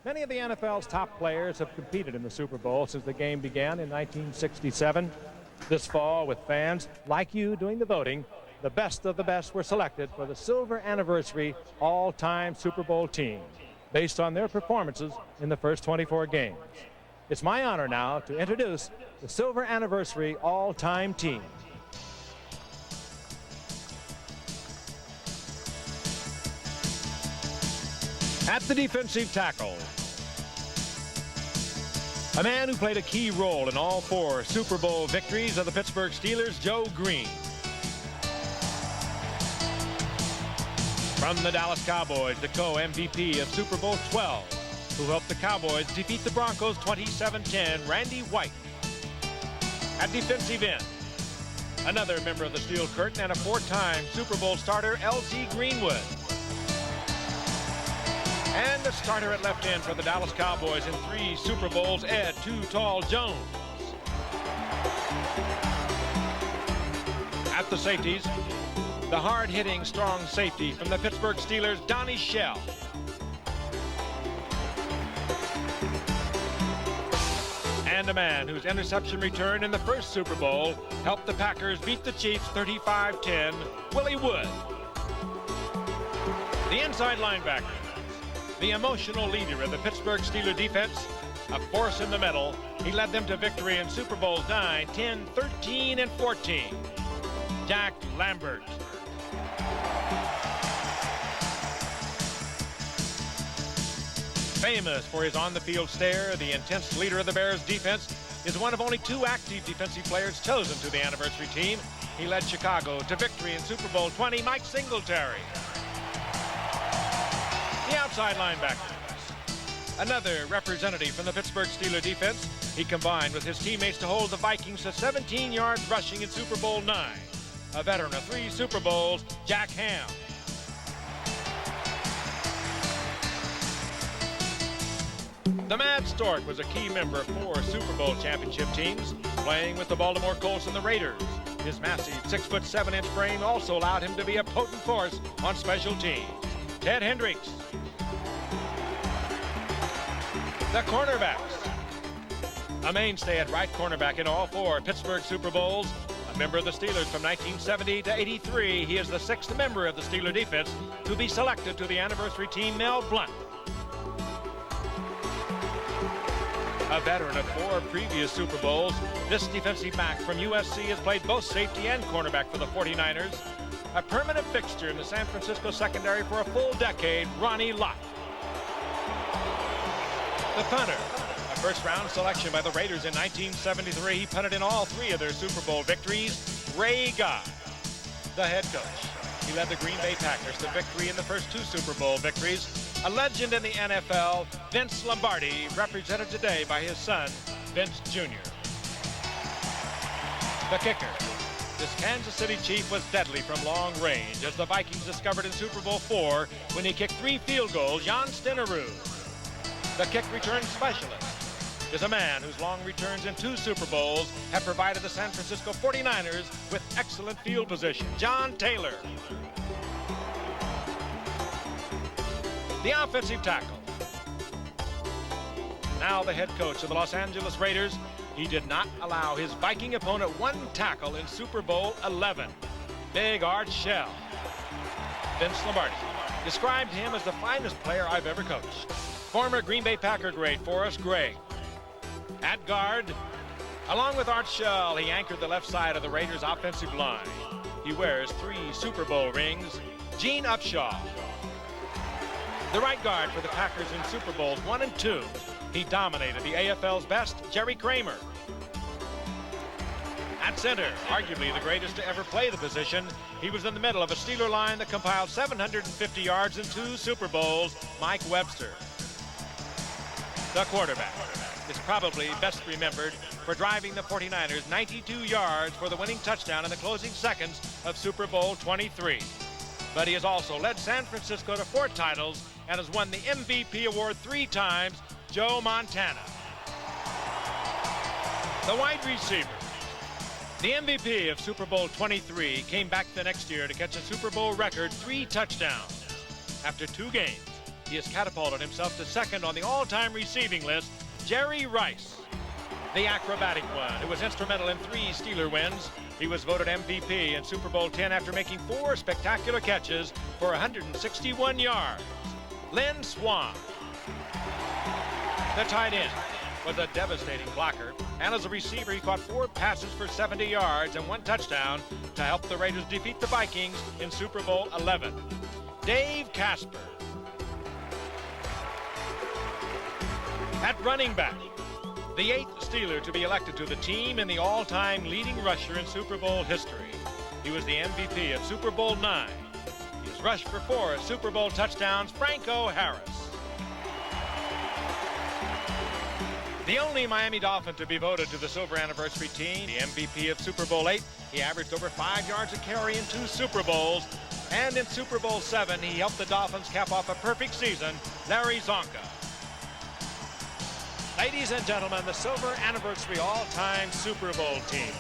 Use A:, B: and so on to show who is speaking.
A: Many of the NFL's top players have competed in the Super Bowl since the game began in 1967. This fall, with fans like you doing the voting, the best of the best were selected for the Silver Anniversary All-Time Super Bowl team based on their performances in the first 24 games. It's my honor now to introduce the Silver Anniversary All-Time team. At the defensive tackle, a man who played a key role in all 4 Super Bowl victories of the Pittsburgh Steelers, Joe Green. From the Dallas Cowboys, the co-MVP of Super Bowl 12, who helped the Cowboys defeat the Broncos 27-10, Randy White. At defensive end, another member of the Steel Curtain and a 4-time Super Bowl starter, L.C. Greenwood. And the starter at left end for the Dallas Cowboys in 3 Super Bowls, Ed Too Tall Jones. At the safeties, the hard-hitting, strong safety from the Pittsburgh Steelers, Donnie Shell. And a man whose interception return in the first Super Bowl helped the Packers beat the Chiefs 35-10, Willie Wood. The inside linebacker, the emotional leader of the Pittsburgh Steelers defense, a force in the middle. He led them to victory in Super Bowls 9, 10, 13, and 14. Jack Lambert. Famous for his on-the-field stare, the intense leader of the Bears defense is one of only 2 active defensive players chosen to the anniversary team. He led Chicago to victory in Super Bowl 20, Mike Singletary. The outside linebacker, another representative from the Pittsburgh Steelers defense. He combined with his teammates to hold the Vikings to 17 yards rushing in Super Bowl 9. A veteran of 3 Super Bowls, Jack Ham. The Mad Stork was a key member of 4 Super Bowl championship teams, playing with the Baltimore Colts and the Raiders. His massive 6'7" frame also allowed him to be a potent force on special teams. Ted Hendricks. The cornerbacks. A mainstay at right cornerback in all 4 Pittsburgh Super Bowls. A member of the Steelers from 1970 to 83. He is the 6th member of the Steeler defense to be selected to the anniversary team, Mel Blount. A veteran of 4 previous Super Bowls, this defensive back from USC has played both safety and cornerback for the 49ers. A permanent fixture in the San Francisco secondary for a full decade, Ronnie Lott. The punter, a first-round selection by the Raiders in 1973. He punted in all 3 of their Super Bowl victories, Ray Guy. The head coach, he led the Green Bay Packers to victory in the first 2 Super Bowl victories. A legend in the NFL, Vince Lombardi, represented today by his son, Vince Jr. The kicker. This Kansas City Chief was deadly from long range, as the Vikings discovered in Super Bowl 4 when he kicked 3 field goals, Jan Stenerud. The kick return specialist is a man whose long returns in 2 Super Bowls have provided the San Francisco 49ers with excellent field position, John Taylor. The offensive tackle. Now the head coach of the Los Angeles Raiders. He did not allow his Viking opponent 1 tackle in Super Bowl 11. Big Art Shell. Vince Lombardi described him as the finest player I've ever coached. Former Green Bay Packer great Forrest Gregg. At guard, along with Art Shell, he anchored the left side of the Raiders' offensive line. He wears 3 Super Bowl rings, Gene Upshaw. The right guard for the Packers in Super Bowls 1 and 2. He dominated the AFL's best, Jerry Kramer. At center, arguably the greatest to ever play the position, he was in the middle of a Steeler line that compiled 750 yards in 2 Super Bowls, Mike Webster. The quarterback is probably best remembered for driving the 49ers 92 yards for the winning touchdown in the closing seconds of Super Bowl 23. But he has also led San Francisco to 4 titles and has won the MVP award 3 times, Joe Montana. The wide receiver. The MVP of Super Bowl 23 came back the next year to catch a Super Bowl record 3 touchdowns. After 2 games, he has catapulted himself to second on the all-time receiving list, Jerry Rice, the acrobatic one, who was instrumental in 3 Steeler wins. He was voted MVP in Super Bowl 10 after making 4 spectacular catches for 161 yards. Lynn Swann, the tight end, was a devastating blocker, and as a receiver he caught 4 passes for 70 yards and 1 touchdown to help the Raiders defeat the Vikings in Super Bowl 11. Dave Casper. At running back, the 8th Steeler to be elected to the team and the all-time leading rusher in Super Bowl history. He was the MVP at Super Bowl 9. He has rushed for 4 Super Bowl touchdowns, Franco Harris. The only Miami Dolphin to be voted to the Silver Anniversary team, the MVP of Super Bowl 8. He averaged over 5 yards a carry in 2 Super Bowls. And in Super Bowl 7, he helped the Dolphins cap off a perfect season, Larry Zonka. Ladies and gentlemen, the Silver Anniversary all-time Super Bowl team.